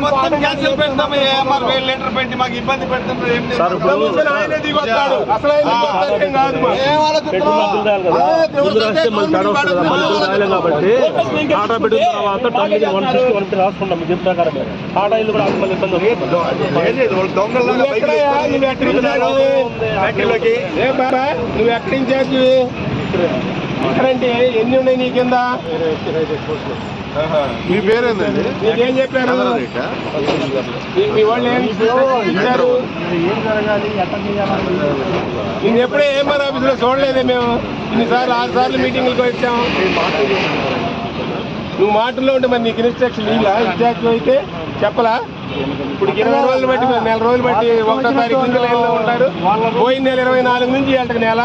మొత్తం క్యాన్సిల్ పెడతాము. AMR 1000 litre పెట్టి మాకు ఇబ్బంది పెడుతున్నారు. టాటా పెట్టిన తర్వాత టన్నుకి 160, 150 రాసుకుంటాం. దీని ప్రకారం టాటా ఇల్లు కూడా మళ్ళీ ఇబ్బంది నువ్వు ఎక్కడి నుంచి ఇక్కడంటే ఎన్ని ఉన్నాయి నీ కింద? మీ పేరేందండి? నీకేం చెప్పారు? మీ వాళ్ళు ఏం ఇచ్చారు? నేను ఎప్పుడే ఏఎంఆర్ ఆఫీసులో చూడలేదే మేము. ఇన్నిసార్లు 6 సార్లు మీటింగ్లకు వచ్చాము. నువ్వు మాటల్లో ఉంటే మరి నీకు ఇన్స్ట్రక్షన్ ఇలా ఇన్ఛార్జ్ అయితే చెప్పలా? ఇప్పుడు 20 రోజులు బట్టి 4 రోజులు బట్టి 1వ తారీఖు నుంచి లైన్లో ఉంటారు. పోయిన నెల 24 నుంచి వీళ్ళకి నెల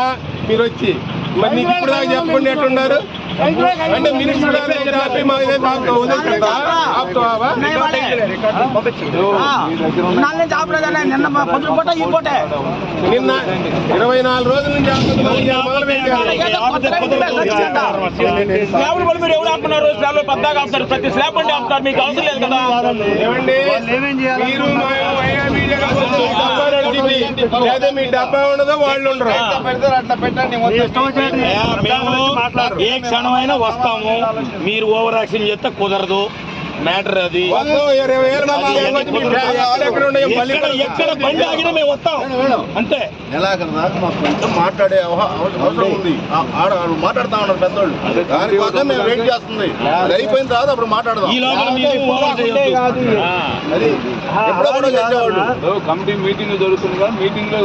మీరు వచ్చి మరి నీకు ఇప్పుడు దాకా చెప్పకుండా ఎట్టున్నారు? అంటే మినిస్టర్ నిన్న 24 రోజుల నుంచి మొదలు పెట్టారు. మీరు ఎవరు ఆపుతున్నారు? స్లాబ్ పద్దాగా ఆపుతారు. ప్రతి స్లాబ్ అంటే ఆపుతారు. మీకు అవసరం లేదు కదా. ఏమండి మీరు లేదా మీ డబ్బా ఉండదో వాళ్ళు ఉండరు. అట్లా పెట్టండి. ఏ క్షణమైనా వస్తాము. మీరు ఓవర్ యాక్షన్ చేస్తే కుదరదు. మ్యాటర్ అది. ఎక్కడ బండి ఆగినా మేము వస్తాం అంతే. నెలాఖరు దాకా మాకు కొంచెం మాట్లాడే అవసరం ఉంది. మాట్లాడుతా ఉన్నారు పెద్దోళ్ళు. దానికోసం మేము వెయిట్ చేస్తుంది. అది అయిపోయిన తర్వాత అప్పుడు మాట్లాడదాం. కమిటీ మీటింగ్ జరుగుతుంది కదా. మీటింగ్ లో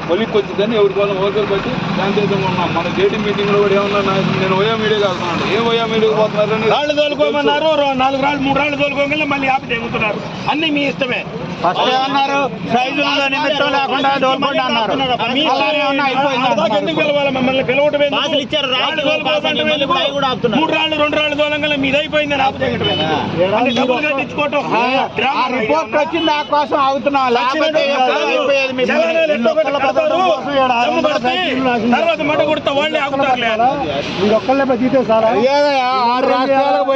కొలిక్ వచ్చిందని ఎవరి కోసం ఓకే బట్టి శాంతియుతంగా ఉన్నాం. మన జేడీ మీటింగ్ లో కూడా ఏమన్నా నేను ఓయా మీడియాకి వెళ్తున్నాను. ఏం ఓయా మీడియాకి పోతున్నారని రాళ్ళు తోలుకోమన్నారు. 4 రాళ్ళు 3 రాళ్ళు తోలుకోగల మళ్ళీ ఆపి తెగుతున్నారు. అన్ని మీ ఇష్టమే. అన్నారు సైజు నిమిత్తం లేకుండా దోలుకుంటా అన్నారు. ఎందుకు పిలవాలి? మమ్మల్ని పిలవటమే. 3 రాళ్ళు 2 రాళ్ళు దోలంగా మీది అయిపోయిందని ఆపి డబ్బులు కట్టించుకోవటం. రిపోర్ట్ వచ్చింది నా కోసం ఆగుతున్నా. తర్వాత మట కొడతా వాళ్ళే ఆగుతారు. మీరు ఒక్కళ్ళే బతికితే సార్ 6 రాష్ట్రాలకు